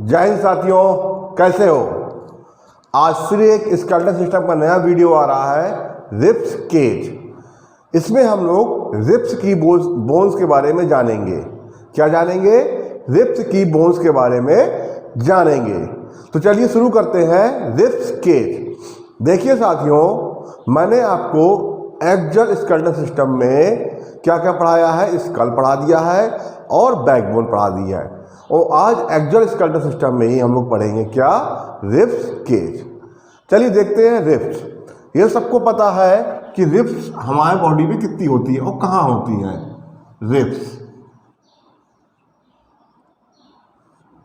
जय हिंद साथियों, कैसे हो। आज फिर एक स्केलेटन सिस्टम का नया वीडियो आ रहा है, रिब्स केज। इसमें हम लोग रिब्स की बोन्स के बारे में जानेंगे। क्या जानेंगे? रिब्स की बोन्स के बारे में जानेंगे। तो चलिए शुरू करते हैं रिब्स केज। देखिए साथियों, मैंने आपको एक्सल स्केलेटन सिस्टम में क्या क्या पढ़ाया है, स्कल पढ़ा दिया है और बैकबोन पढ़ा दिया है। और आज एक्सल स्केलेटन सिस्टम में ही हम लोग पढ़ेंगे क्या, रिब्स केज। चलिए देखते हैं रिब्स। ये सबको पता है कि रिब्स हमारे बॉडी में कितनी होती है और कहाँ होती है।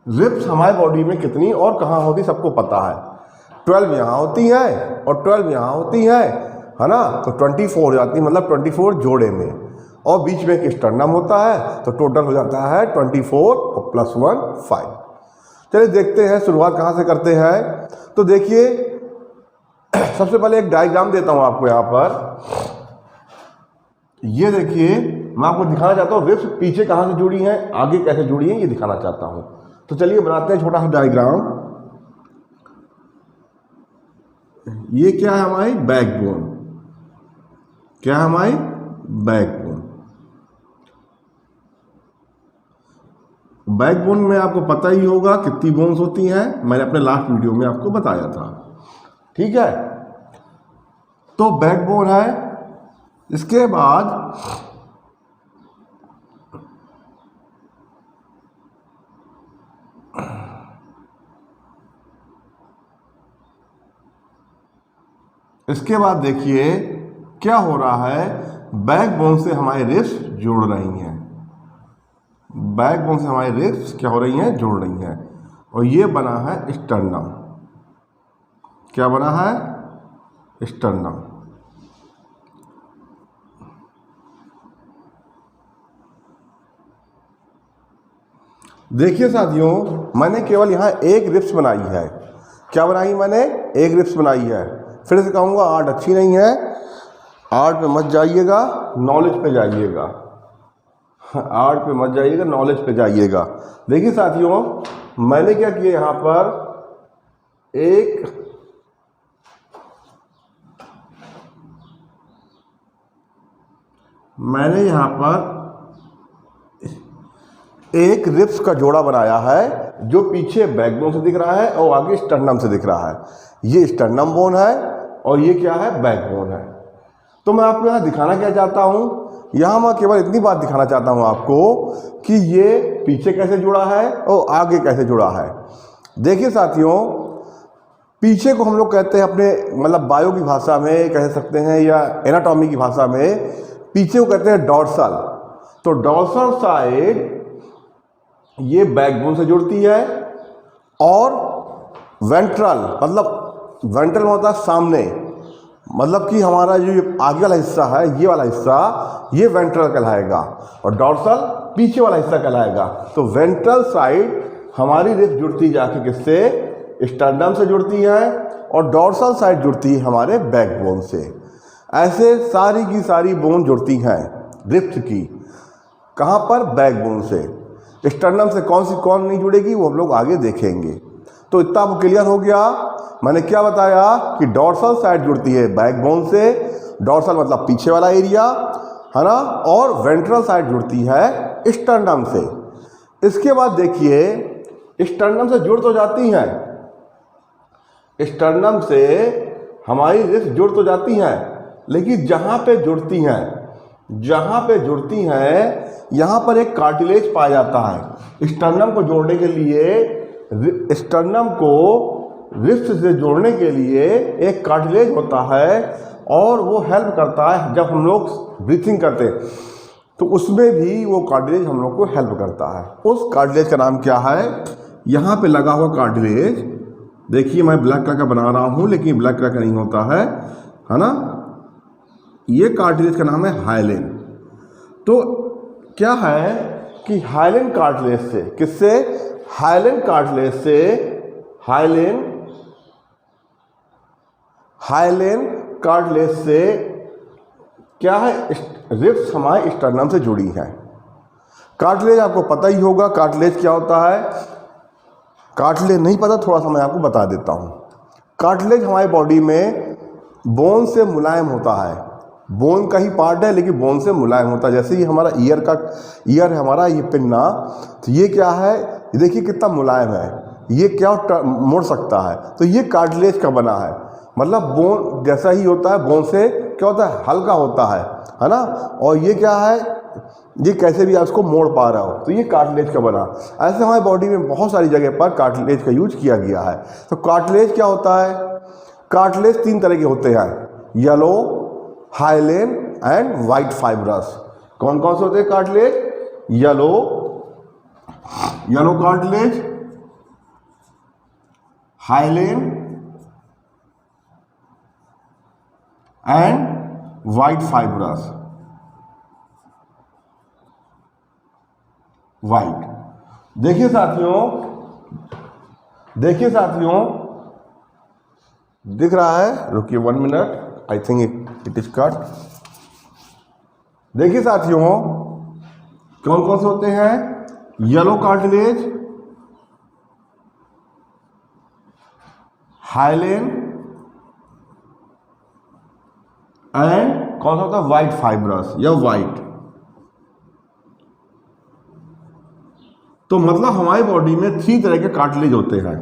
रिब्स हमारे बॉडी में कितनी और कहाँ होती सबको पता है। 12 यहाँ होती है और 12 यहाँ होती है ना। तो 24 हो जाती है, मतलब 24 जोड़े में। और बीच में एक स्टर्नम होता है, तो टोटल हो जाता है 24 और +1 5। चलिए देखते हैं शुरुआत कहाँ से करते हैं। तो देखिए, सबसे पहले एक डायग्राम देता हूँ आपको यहाँ पर। ये देखिए, मैं आपको दिखाना चाहता हूँ रिब्स पीछे कहाँ से जुड़ी हैं, आगे कैसे जुड़ी हैं, ये दिखाना चाहता हूँ। तो चलिए बनाते हैं छोटा सा डायग्राम। ये क्या है हमारी बैकबोन, क्या है हमारी बैकबोन। बैकबोन में आपको पता ही होगा कितनी बोन्स होती हैं, मैंने अपने लास्ट वीडियो में आपको बताया था। ठीक है, तो बैकबोन है। इसके बाद देखिए क्या हो रहा है, बैकबोन से हमारे रिब्स जुड़ रही हैं। बैकबोन से हमारे रिब्स क्या हो रही हैं, जुड़ रही हैं। और ये बना है स्टर्नम। क्या बना है? स्टर्नम। देखिए साथियों, मैंने केवल यहाँ एक रिब्स बनाई है। क्या बनाई मैंने? एक रिब्स बनाई है। फिर से कहूँगा, आर्ट अच्छी नहीं है, आर्ट पे मत जाइएगा, नॉलेज पे जाइएगा। आर्ट पे मत जाइएगा, नॉलेज पे जाइएगा। देखिए साथियों, मैंने क्या किया यहाँ पर, मैंने यहाँ पर एक रिब्स का जोड़ा बनाया है, जो पीछे बैकबोन से दिख रहा है और आगे स्टर्नम से दिख रहा है। ये स्टर्नम बोन है और ये क्या है, बैकबोन है। तो मैं आपको यहाँ दिखाना क्या चाहता हूँ, यहाँ मैं केवल इतनी बात दिखाना चाहता हूँ आपको कि ये पीछे कैसे जुड़ा है और आगे कैसे जुड़ा है। देखिए साथियों, पीछे को हम लोग कहते हैं अपने, मतलब बायो की भाषा में कह सकते हैं या एनाटॉमी की भाषा में, पीछे को कहते हैं डॉर्सल। तो डॉर्सल साइड ये बैकबोन से जुड़ती है और वेंट्रल, मतलब वेंट्रल होता है सामने, मतलब कि हमारा जो आगे वाला हिस्सा है, ये वाला हिस्सा, ये वेंट्रल कहलाएगा और डॉर्सल पीछे वाला हिस्सा कहलाएगा। तो वेंट्रल साइड हमारी रिब्स जुड़ती जाके किससे, स्टर्नम से जुड़ती है और डॉर्सल साइड जुड़ती है हमारे बैकबोन से। ऐसे सारी की सारी बोन जुड़ती हैं रिब्स की। कहाँ पर? बैकबोन से। स्टर्नम से कौन नहीं जुड़ेगी, वो हम लोग आगे देखेंगे। तो इतना आपको क्लियर हो गया। मैंने क्या बताया कि डॉर्सल साइड जुड़ती है बैकबोन से, डॉर्सल मतलब पीछे वाला एरिया है ना, और वेंट्रल साइड जुड़ती है स्टर्नम से। इसके बाद देखिए, स्टर्नम से जुड़ तो जाती हैं, स्टर्नम से हमारी रिब्स जुड़ तो जाती हैं, लेकिन जहाँ पे जुड़ती हैं यहाँ पर एक कार्टिलेज पाया जाता है। स्टर्नम को जोड़ने के लिए, स्टर्नम को रिब्स से जोड़ने के लिए एक कार्टिलेज होता है और वो हेल्प करता है जब हम लोग ब्रीथिंग करते हैं, तो उसमें भी वो कार्टिलेज हम लोग को हेल्प करता है। उस कार्टिलेज का नाम क्या है? यहाँ पे लगा हुआ कार्टिलेज, देखिए मैं ब्लैक कलर का बना रहा हूँ, लेकिन ब्लैक कलर का नहीं होता है ना। ये कार्टिलेज का नाम है हाइलिन। तो क्या है कि हाइलिन कार्टिलेज से, किससे? हाइलिन कार्टिलेज से, हाइलिन कार्टिलेज से क्या है, रिब्स हमारे स्टर्नम से जुड़ी है। कार्टिलेज आपको पता ही होगा, कार्टिलेज क्या होता है। कार्टिलेज नहीं पता, थोड़ा सा मैं आपको बता देता हूँ। कार्टिलेज हमारी बॉडी में बोन से मुलायम होता है, बोन का ही पार्ट है लेकिन बोन से मुलायम होता है। जैसे ये हमारा ईयर है हमारा, ये पिन्ना, तो ये क्या है, ये देखिए कितना मुलायम है, ये क्या मोड़ सकता है, तो ये कार्टिलेज का बना है। मतलब बोन जैसा ही होता है, बोन से क्या होता है, हल्का होता है ना। और ये क्या है, ये कैसे भी आप इसको मोड़ पा रहा हो, तो ये कार्टिलेज का बना। ऐसे हमारी बॉडी में बहुत सारी जगह पर कार्टिलेज का यूज किया गया है। तो कार्टिलेज क्या होता है, कार्टिलेज 3 तरह के होते हैं, yellow, hyaline and white fibrous. कौन कौन से होते हैं cartilage, yellow cartilage, hyaline and white fibrous. White, देखिए साथियों दिख रहा है, रुकिए 1 minute, I think it is cut. देखिए साथियों कौन कौन से होते हैं, येलो कार्टिलेज, हाइलेन एंड कौन सा होता है, वाइट फाइब्रस या वाइट। तो मतलब हमारी बॉडी में 3 तरह के कार्टिलेज होते हैं,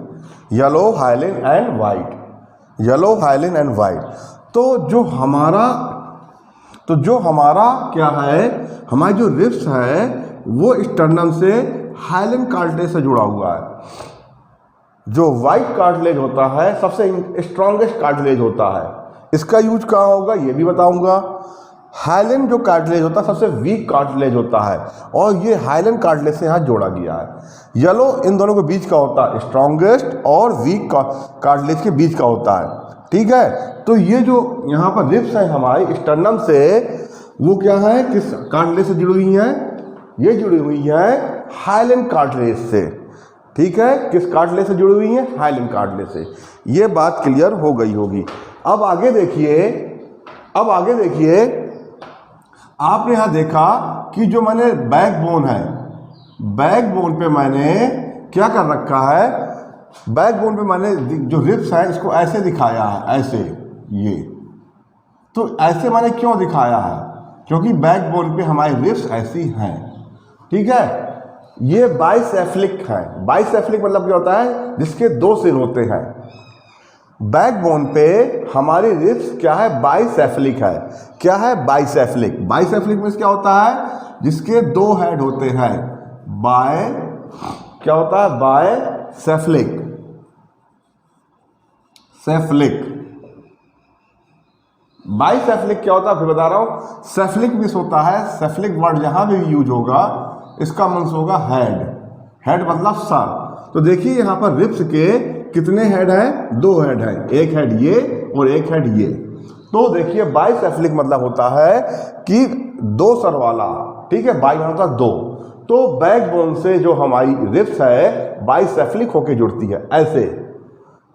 yellow, hyaline and white, yellow, hyaline and white. तो जो हमारा क्या है, हमारी जो रिब्स है वो स्टर्नम से हाइलेन कार्टिलेज से जुड़ा हुआ है। जो वाइट कार्टिलेज होता है सबसे स्ट्रॉन्गेस्ट कार्टिलेज होता है, इसका यूज कहाँ होगा ये भी बताऊंगा। हाइलेन जो कार्टिलेज होता है सबसे वीक कार्टिलेज होता है, और ये हाइलेन कार्टिलेज से यहाँ जोड़ा गया है। येलो इन दोनों के बीच का होता है, स्ट्रॉन्गेस्ट और वीक कार्टिलेज के बीच का होता है, ठीक है। तो ये जो यहाँ पर रिब्स है हमारी स्टर्नम से, वो क्या है, किस कार्टिलेज से जुड़ी हुई हैं, ये जुड़ी हुई है हाइलेन कार्टिलेज से, ठीक है। किस कार्टिलेज से जुड़ी हुई है, हाइलेन कार्टिलेज से। ये बात क्लियर हो गई होगी। अब आगे देखिए आपने यहाँ देखा कि जो मैंने बैकबोन है, बैकबोन पे मैंने क्या कर रखा है, बैकबोन पे मैंने जो रिब्स है इसको ऐसे दिखाया है, ऐसे, ये तो ऐसे मैंने क्यों दिखाया है, क्योंकि बैकबोन पे हमारी रिब्स ऐसी हैं, ठीक है। ये बाइसेफ्लिक है। बाइसेफ्लिक मतलब क्या होता है, जिसके 2 सिर होते हैं। बैकबोन पे हमारी रिब्स क्या है, बाइसेफ्लिक है। क्या है, बाइसेफ्लिक। बाइसेफ्लिक में क्या होता है, जिसके 2 हेड होते हैं, क्या होता है, बाइसेफ्लिक, बाइसेफ्लिक क्या होता है, फिर बता रहा हूं। सेफ्लिक मिस होता है, सेफ्लिक वर्ड जहां भी यूज होगा इसका मीन्स होगा हेड मतलब सर। तो देखिए यहां पर रिब्स के कितने हेड हैं, 2 हेड हैं, एक हेड ये और एक हेड ये। तो देखिए बाइसेफ्लिक मतलब होता है कि 2 सर वाला, ठीक है, बाई होता है 2। तो बैकबोन से जो हमारी रिब्स है बाइसेफ्लिक होके जुड़ती है,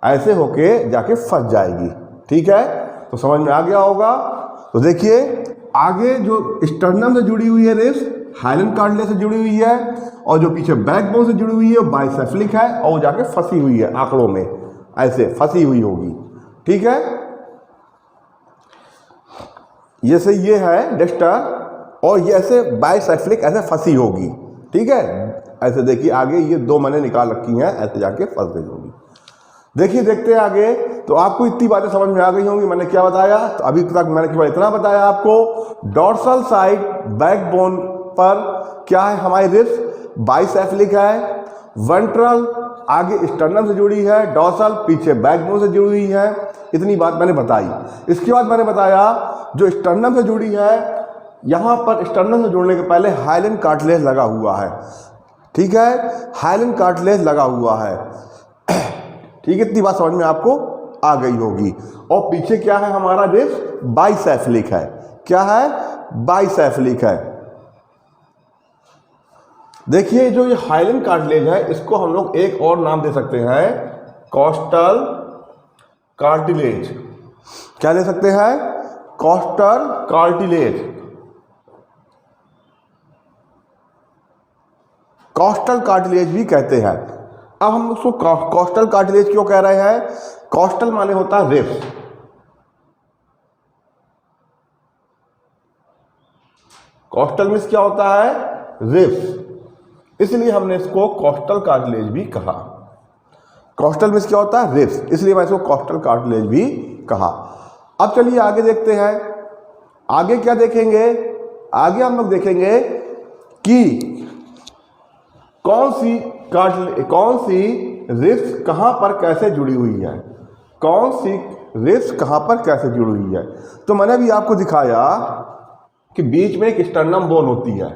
ऐसे होके जाके फंस जाएगी, ठीक है। तो समझ में आ गया होगा। तो देखिए आगे जो स्टर्नम से जुड़ी हुई है रिब्स, हाइलेन कार्टिलेज से जुड़ी हुई है, और जो पीछे बैकबोन से जुड़ी हुई है वो बाइसेफ्लिक है, और वो जाके फंसी हुई है आंकड़ों में, ऐसे फंसी हुई होगी, ठीक है। ये से ये है डिस्टर, और ये ऐसे बाइसेफ्लिक ऐसे फंसी होगी, ठीक है। ऐसे देखिए आगे ये 2 मैंने निकाल रखी हैं, ऐसे जाके फंस गई होगी। देखिए देखते हैं आगे। तो आपको इतनी बातें समझ में आ गई होंगी, मैंने क्या बताया। तो अभी तक मैंने केवल इतना बताया आपको, डॉर्सल साइड बैकबोन पर क्या है, हमारी रिब्स बाइसेफ्लिक है, वेंट्रल आगे स्टर्नम से जुड़ी है, डॉर्सल पीछे बैकबोन से जुड़ी हुई है। इतनी बात मैंने बताई। इसके बाद मैंने बताया जो स्टर्नम से जुड़ी है, यहाँ पर स्टर्नम से जुड़ने के पहले हाइलेन कार्टिलेज लगा हुआ है, ठीक है, हाइलेन कार्टिलेज लगा हुआ है, ठीक है। इतनी बात समझ में आपको आ गई होगी। और पीछे क्या है, हमारा रिब्स बाइसेफ्लिक है। क्या है, बाइसेफ्लिक है। देखिए जो ये हाइलेन कार्टिलेज है इसको हम लोग एक और नाम दे सकते हैं, कॉस्टल कार्टिलेज। क्या ले सकते हैं, कॉस्टल कार्टिलेज। कॉस्टल कार्टिलेज भी कहते हैं। अब हम उसको कॉस्टल कार्टिलेज क्यों कह रहे हैं? कॉस्टल माने होता है रिब्स, कॉस्टल मीन्स क्या होता है? रिब्स, इसलिए हमने इसको कॉस्टल कार्टिलेज भी कहा। कॉस्टल मीन्स क्या होता है? रिब्स, इसलिए मैं इसको कॉस्टल कार्टिलेज भी कहा। अब चलिए आगे देखते हैं, आगे क्या देखेंगे? आगे हम लोग देखेंगे कि कौन सी रिब्स कहां पर कैसे जुड़ी हुई है, कौन सी रिब्स कहां पर कैसे जुड़ी हुई है। तो मैंने भी आपको दिखाया कि बीच में एक स्टर्नम बोन होती है।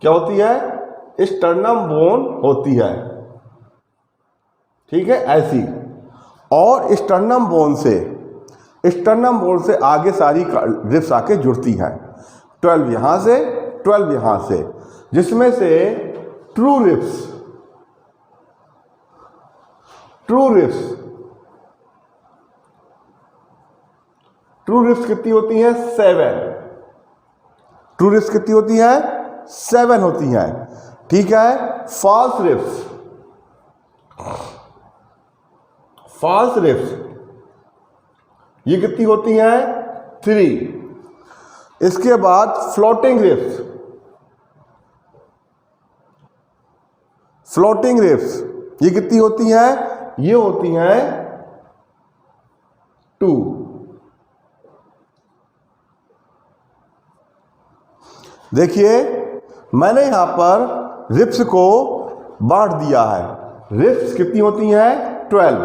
क्या होती है? स्टर्नम बोन होती है, ठीक है, ऐसी। और स्टर्नम बोन से आगे सारी रिब्स आके जुड़ती हैं, 12 यहां से, 12 यहां से, जिसमें से ट्रू रिब्स कितनी होती हैं? 7। ट्रू रिब्स कितनी होती हैं? 7 होती हैं, ठीक है। फॉल्स रिब्स ये कितनी होती हैं? 3। इसके बाद फ्लोटिंग रिब्स ये कितनी होती हैं? ये होती हैं 2। देखिए मैंने यहां पर रिब्स को बांट दिया है। रिब्स कितनी होती हैं? 12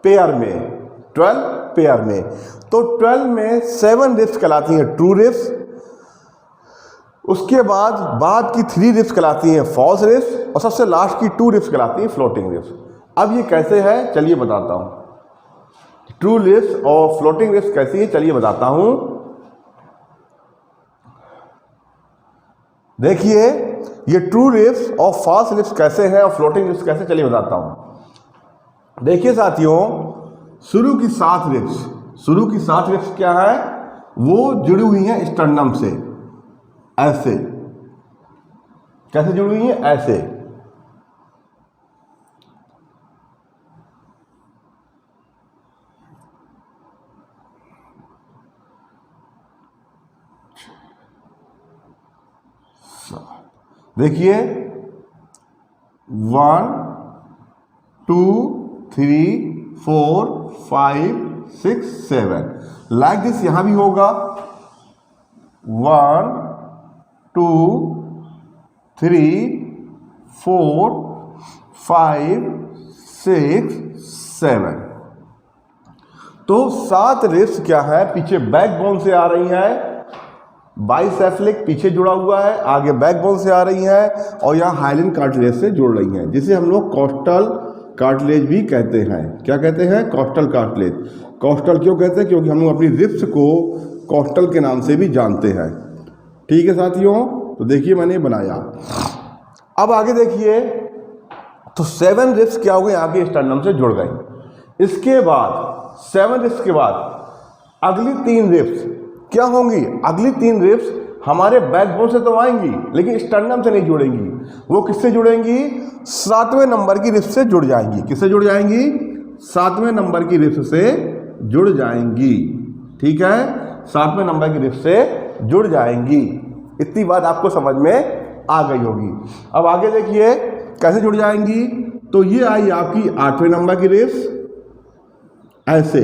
पेयर में। तो 12 में 7 रिब्स कहलाती हैं ट्रू रिब्स, उसके बाद की 3 रिब्स कहलाती हैं फॉल्स रिब्स, और सबसे लास्ट की 2 रिब्स कहलाती हैं फ्लोटिंग रिब्स। अब ये कैसे है चलिए बताता हूं। ट्रू रिब्स और फ्लोटिंग रिब्स कैसी है चलिए बताता हूं। देखिए ये ट्रू रिब्स और फॉल्स रिब्स कैसे हैं और फ्लोटिंग रिब्स कैसे, चलिए बताता हूं। देखिए साथियों, शुरू की 7 रिब्स क्या है? वो जुड़ी हुई हैं स्टर्नम से, ऐसे। कैसे जुड़ी हुई हैं? ऐसे। देखिए 1 2 3 4 5 6 7 लाइक दिस। यहां भी होगा 1 2 3 4 5 6 7। तो 7 रिब्स क्या है? पीछे बैकबोन से आ रही हैं, बाइसेफलिक पीछे जुड़ा हुआ है, आगे बैकबोन से आ रही है, और यहाँ हाइलिन कार्टिलेज से जुड़ रही हैं, जिसे हम लोग कॉस्टल कार्टिलेज भी कहते हैं। क्या कहते हैं? Costal cartilage. कॉस्टल क्यों कहते हैं? क्योंकि हम लोग अपनी रिब्स को कॉस्टल के नाम से भी जानते हैं, ठीक है साथियों। तो देखिए मैंने बनाया। अब आगे देखिए, तो 7 रिब्स क्या हो गई? आगे स्टर्नम से जुड़ गई। इसके बाद 7 रिब्स के बाद अगली 3 रिब्स क्या होंगी? अगली 3 रिब्स हमारे बैकबोन से तो आएंगी, लेकिन स्टर्नम से नहीं जुड़ेंगी। वो किससे जुड़ेंगी? 7वें नंबर की रिब्स से जुड़ जाएंगी। किससे जुड़ जाएंगी? 7वें नंबर की रिब्स से जुड़ जाएंगी, ठीक है। 7वें नंबर की रिब्स से जुड़ जाएंगी। इतनी बात आपको समझ में आ गई होगी। अब आगे देखिए कैसे जुड़ जाएंगी। तो ये आई आपकी 8वें नंबर की रिब्स, ऐसे।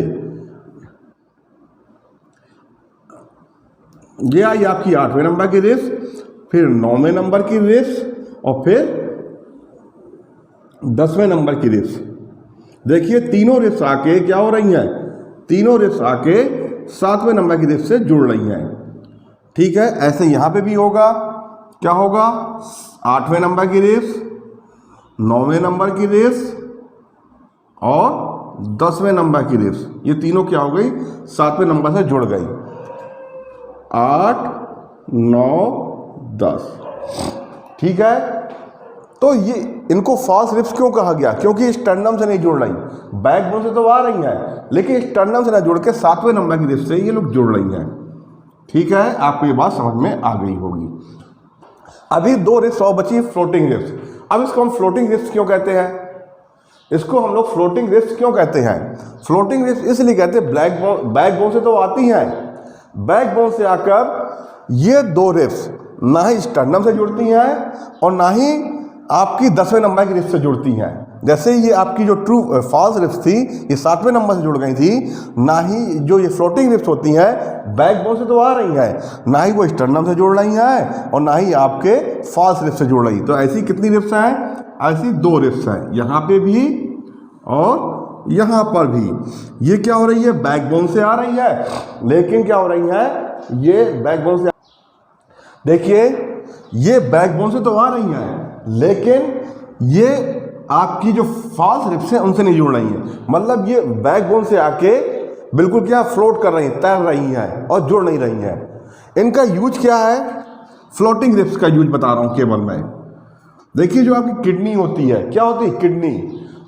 ये आई आपकी 8वें नंबर की रिब्स, फिर 9वें नंबर की रिब्स, और फिर 10वें नंबर की रिब्स। देखिए तीनों रिब्स आके क्या हो रही हैं? तीनों रिब्स आके 7वें नंबर की रिब्स से जुड़ रही हैं, ठीक है। ऐसे यहां पे भी होगा। क्या होगा? 8वें नंबर की रिब्स, 9वें नंबर की रिब्स और 10वें नंबर की रिब्स, ये तीनों क्या हो गई? 7वें नंबर से जुड़ गई। 8 9 10, ठीक है। तो ये इनको फॉल्स रिब्स क्यों कहा गया? क्योंकि स्टर्नम से नहीं जुड़ रही, बैकबोन से तो आ रही हैं, लेकिन स्टर्नम से ना जुड़ के 7वें नंबर की रिब्स से ये लोग जुड़ रही हैं, ठीक है। आपको ये बात समझ में आ गई होगी। अभी 2 रिब्स और बची, फ्लोटिंग रिब्स। अब इसको हम फ्लोटिंग रिब्स क्यों कहते हैं? इसको हम लोग फ्लोटिंग रिब्स क्यों कहते हैं? फ्लोटिंग रिब्स इसलिए कहते हैं, बैकबोन से तो आती हैं, बैकबोन से आकर ये दो रिब्स ना ही स्टर्नम से जुड़ती हैं और ना ही आपकी 10वें नंबर की रिब्स से जुड़ती हैं। जैसे ये आपकी जो फॉल्स रिब्स थी ये 7वें नंबर से जुड़ गई थी, ना ही जो ये फ्लोटिंग रिब्स होती हैं बैकबोन से तो आ रही हैं, ना ही वो स्टर्नम से जुड़ रही हैं और ना ही आपके फॉल्स रिब्स से जुड़ रही। तो ऐसी कितनी रिब्स हैं? ऐसी दो रिब्स हैं, यहाँ पे भी और यहाँ पर भी। ये क्या हो रही है? बैकबोन से आ रही है, लेकिन क्या हो रही है? ये बैकबोन से, देखिए ये बैकबोन से तो आ रही हैं, लेकिन ये आपकी जो फॉल्स रिब्स हैं उनसे नहीं जुड़ रही हैं। मतलब ये बैकबोन से आके बिल्कुल क्या फ्लोट कर रही हैं, तैर रही हैं और जुड़ नहीं रही हैं। इनका यूज क्या है? फ्लोटिंग रिब्स का यूज बता रहा हूँ केवल मैं। देखिए जो आपकी किडनी होती है, क्या होती है? किडनी।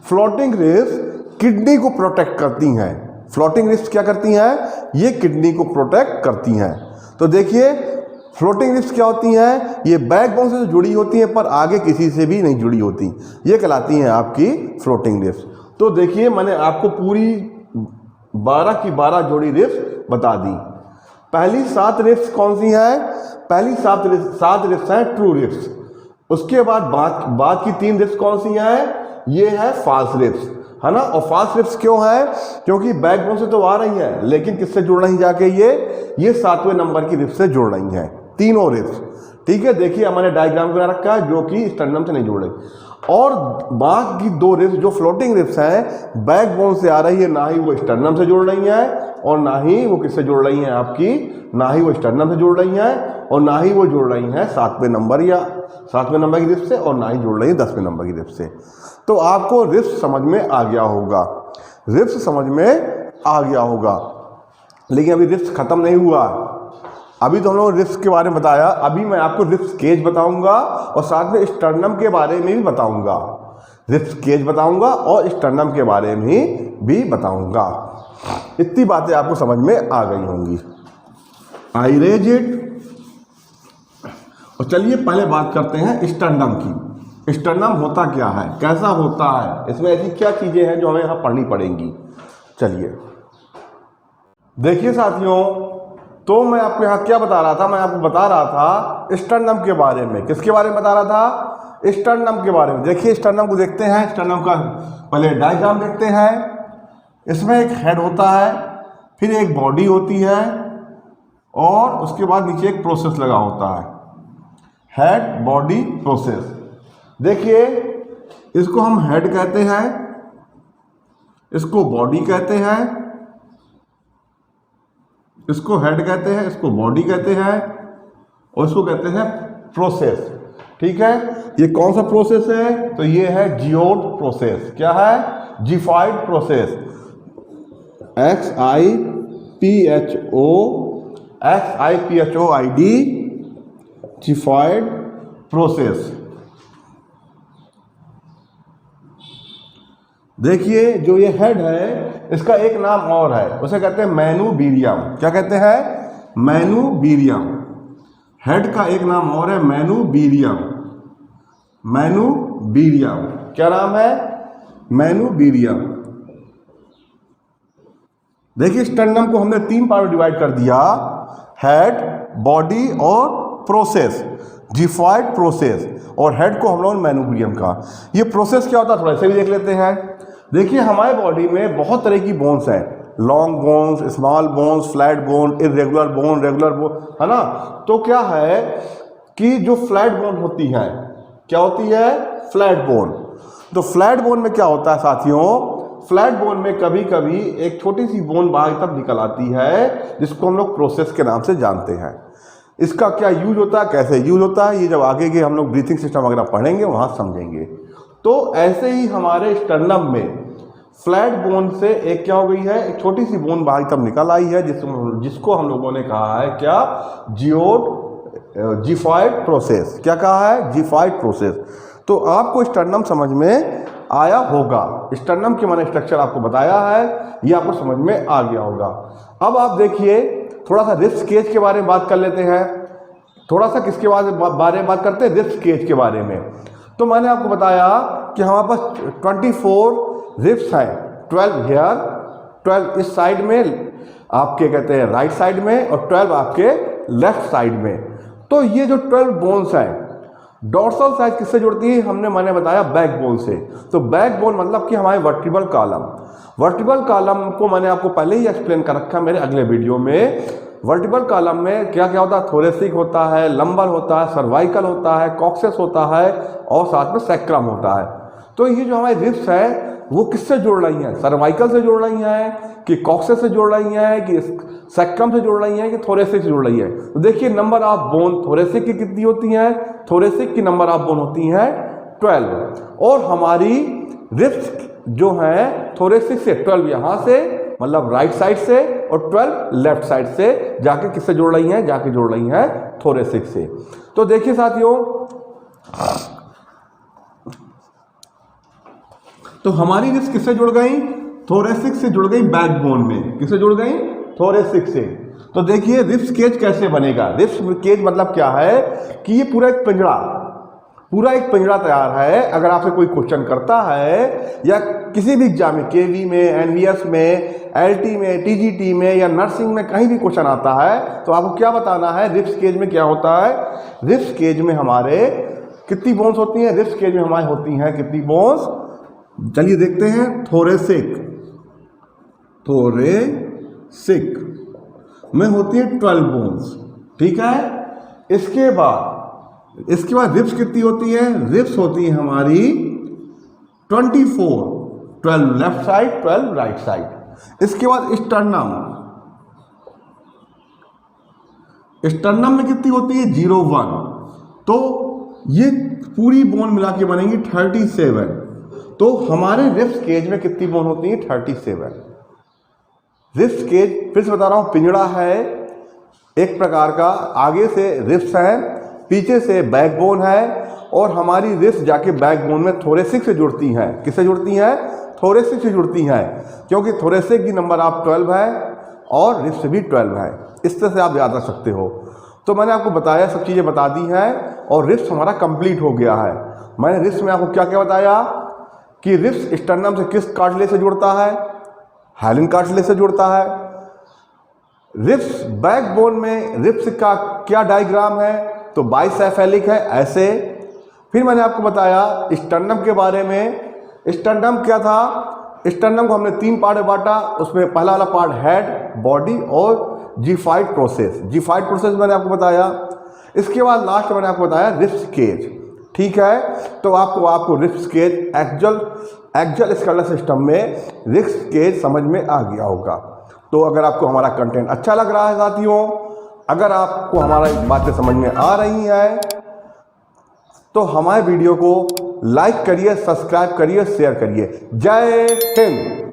फ्लोटिंग रिब्स किडनी को प्रोटेक्ट करती हैं। फ्लोटिंग रिब्स क्या करती हैं? ये किडनी को प्रोटेक्ट करती हैं। तो देखिए फ्लोटिंग रिब्स क्या होती हैं? ये बैकबोन से जुड़ी होती हैं पर आगे किसी से भी नहीं जुड़ी होती, ये कहलाती हैं आपकी फ्लोटिंग रिब्स। तो देखिए मैंने आपको पूरी 12 की 12 जोड़ी रिब्स बता दी। पहली 7 रिब्स कौन सी हैं? पहली 7 रिब्स हैं ट्रू रिब्स। उसके बाद की 3 रिब्स कौन सी हैं? ये है फॉल्स रिब्स, है ना। और फॉल्स रिब्स क्यों है? क्योंकि बैकबोन से तो आ रही हैं, लेकिन किससे जुड़ रही जाके? ये 7वें नंबर की रिब्स से जुड़ रही हैं, तीनों रिब्स। ठीक है, देखिए हमने डायग्राम बना रखा है जो कि स्टर्नम से नहीं जुड़े। और बाकी 2 रिब्स जो फ्लोटिंग रिब्स हैं बैकबोन से आ रही है, ना ही वो स्टर्नम से जुड़ रही हैं और ना ही वो किससे जुड़ रही हैं आपकी, ना ही वो स्टर्नम से जुड़ रही हैं और ना ही वो जुड़ रही हैं 7वें नंबर की रिब्स से, और ना ही जुड़ रही है 10वें नंबर की रिब्स से। तो आपको रिब्स समझ में आ गया होगा, रिब्स समझ में आ गया होगा। लेकिन अभी रिब्स खत्म नहीं हुआ, अभी तो हम लोग रिब्स के बारे में बताया, अभी मैं आपको रिब्स केज बताऊंगा और साथ में स्टर्नम के बारे में भी बताऊंगा। रिब्स केज बताऊंगा और स्टर्नम के बारे में भी बताऊंगा। इतनी बातें आपको समझ में आ गई होंगी। आई रेज इट। और चलिए पहले बात करते हैं स्टर्नम की। स्टर्नम होता क्या है, कैसा होता है, इसमें ऐसी क्या चीजें हैं जो हमें यहाँ पढ़नी पड़ेंगी। चलिए देखिए साथियों, तो मैं आपको यहाँ क्या बता रहा था? मैं आपको बता रहा था स्टर्नम के बारे में। किसके बारे में बता रहा था? स्टर्नम के बारे में। देखिए स्टर्नम को देखते हैं, स्टर्नम का पहले डायग्राम देखते हैं। इसमें एक हेड होता है, फिर एक बॉडी होती है और उसके बाद नीचे एक प्रोसेस लगा होता है, हेड बॉडी प्रोसेस। देखिए इसको हम हेड कहते हैं, इसको बॉडी कहते हैं, इसको हेड कहते हैं, इसको बॉडी कहते हैं और इसको कहते हैं प्रोसेस। ठीक है, ये कौन सा प्रोसेस है? तो ये है जियोड प्रोसेस। क्या है? Xiphoid process. XIPHOID xiphoid process. देखिए जो ये हेड है इसका एक नाम और है, उसे कहते हैं मेनुबीरियम। क्या कहते हैं? मेनुबीरियम। हेड का एक नाम और है मेनुबीरियम। मेनुबीरियम क्या नाम है? मेनुबीरियम। देखिए स्टर्नम को हमने 3 पार्ट में डिवाइड कर दिया, हेड, बॉडी और प्रोसेस, जिफाइड प्रोसेस। और हेड को हम लोग मेनुबीरियम का। ये प्रोसेस क्या होता है थोड़ा ऐसे भी देख लेते हैं। देखिए हमारे बॉडी में बहुत तरह की बोन्स हैं, long bones, small bones, flat bone, irregular bone, regular bone, है ना। तो क्या है कि जो फ्लैट बोन होती हैं, क्या होती है? Flat bone. तो फ्लैट बोन में क्या होता है साथियों? फ्लैट बोन में कभी कभी एक छोटी सी बोन बाहर तब निकल आती है जिसको हम लोग प्रोसेस के नाम से जानते हैं। इसका क्या यूज होता है, कैसे यूज होता है, ये जब आगे के हम लोग ब्रीथिंग सिस्टम वगैरह पढ़ेंगे वहाँ समझेंगे। तो ऐसे ही हमारे स्टर्नम में फ्लैट बोन से एक क्या हो गई है, एक छोटी सी बोन बाहर तब निकल आई है जिसको हम लोगों ने कहा है क्या? जिफाइड प्रोसेस। क्या कहा है? Xiphoid process. तो आपको स्टर्नम समझ में आया होगा, स्टर्नम के मैंने स्ट्रक्चर आपको बताया है, ये आपको समझ में आ गया होगा। अब आप देखिए थोड़ा सा रिब्स केज के बारे में बात कर लेते हैं। थोड़ा सा किसके बारे में बात करते हैं? रिब्स केज के बारे में। तो मैंने आपको बताया कि हमारे पास 24 रिब्स हैं 12 हेयर, 12 इस साइड में आपके कहते हैं राइट साइड में और 12 आपके लेफ्ट साइड में। तो ये जो 12 बोन्स हैं, डोर्सल साइड किससे जुड़ती है, मैंने बताया बैकबोन से। तो बैकबोन मतलब कि हमारे वर्टिब्रल कॉलम, वर्टिब्रल कॉलम को मैंने आपको पहले ही एक्सप्लेन कर रखा मेरे अगले वीडियो में। वर्टिब्रल कॉलम में क्या क्या होता है, थोरेसिक होता है, लंबर होता है, सर्वाइकल होता है, कॉक्सेस होता है और साथ में सैक्रम होता है। तो ये जो हमारी रिब्स है वो किससे जुड़ रही हैं, सर्वाइकल से जुड़ रही हैं कि कॉक्सेस से जुड़ रही हैं कि सैक्रम से जुड़ रही हैं कि थोरेसिक से जुड़ रही है। तो देखिए नंबर ऑफ बोन थोरेसिक की कितनी होती हैं, थोरेसिक की नंबर ऑफ बोन होती हैं 12 और हमारी रिब्स जो हैं थोरेसिक से 12 यहाँ से मतलब राइट साइड से और 12 लेफ्ट साइड से जाके किससे जुड़ रही हैं, जाके जुड़ रही हैं थोरेसिक से। तो देखिए साथियों, तो हमारी रिब्स किससे जुड़ गई, थोरेसिक से जुड़ गई बैकबोन में। किससे जुड़ गई, थोरेसिक से। तो देखिए रिब्स केज कैसे बनेगा। रिब्स केज मतलब क्या है कि ये पूरा एक पिंजरा तैयार है। अगर आपसे कोई क्वेश्चन करता है या किसी भी एग्जाम में, केवी में, एनवीएस में, एलटी में, टीजीटी में या नर्सिंग में कहीं भी क्वेश्चन आता है तो आपको क्या बताना है, रिब्स केज में क्या होता है। रिब्स केज में हमारे कितनी बोन्स होती हैं, रिब्स केज में हमारे होती हैं कितनी बोन्स, चलिए देखते हैं। थोरेसिक में होती है 12 बोन्स, ठीक है। इसके बाद रिब्स कितनी होती है, रिब्स होती है हमारी 24, 12 लेफ्ट साइड, 12 राइट साइड। इसके बाद स्टर्नम में कितनी होती है 01। तो ये पूरी बोन मिला के बनेंगी 37। तो हमारे रिब्स केज में कितनी बोन होती है 37। रिब्स केज फिर से बता रहा हूं, पिंजड़ा है एक प्रकार का, आगे से रिब्स है, पीछे से बैकबोन है और हमारी रिब्स जाके बैकबोन में थोरेसिक से जुड़ती हैं। किससे जुड़ती हैं, थोरेसिक से जुड़ती हैं, क्योंकि थोरेसिक की नंबर आप 12 है और रिब्स भी 12 है। इस तरह से आप याद रख सकते हो। तो मैंने आपको बताया, सब चीज़ें बता दी हैं और रिब्स हमारा कंप्लीट हो गया है। मैंने रिब्स में आपको क्या क्या बताया कि रिब्स स्टर्नम से किस कार्टिलेज से जुड़ता है, हाइलिन कार्टिलेज से जुड़ता है। रिब्स बैकबोन में रिब्स का क्या डायग्राम है, तो बाइसेफेलिक है ऐसे। फिर मैंने आपको बताया स्टर्नम के बारे में। स्टर्नम क्या था, स्टर्नम को हमने 3 पार्ट में बांटा। उसमें पहला वाला पार्ट हेड, बॉडी और जीफाइड प्रोसेस। जीफाइड प्रोसेस मैंने आपको बताया। इसके बाद लास्ट मैंने आपको बताया रिब्स केज, ठीक है। तो आपको ribs cage axial skeletal system में रिब्स केज समझ में आ गया होगा। तो अगर आपको हमारा कंटेंट अच्छा लग रहा है साथियों, अगर आपको हमारी बातें समझ में आ रही हैं तो हमारे वीडियो को लाइक करिए, सब्सक्राइब करिए, शेयर करिए। जय हिंद।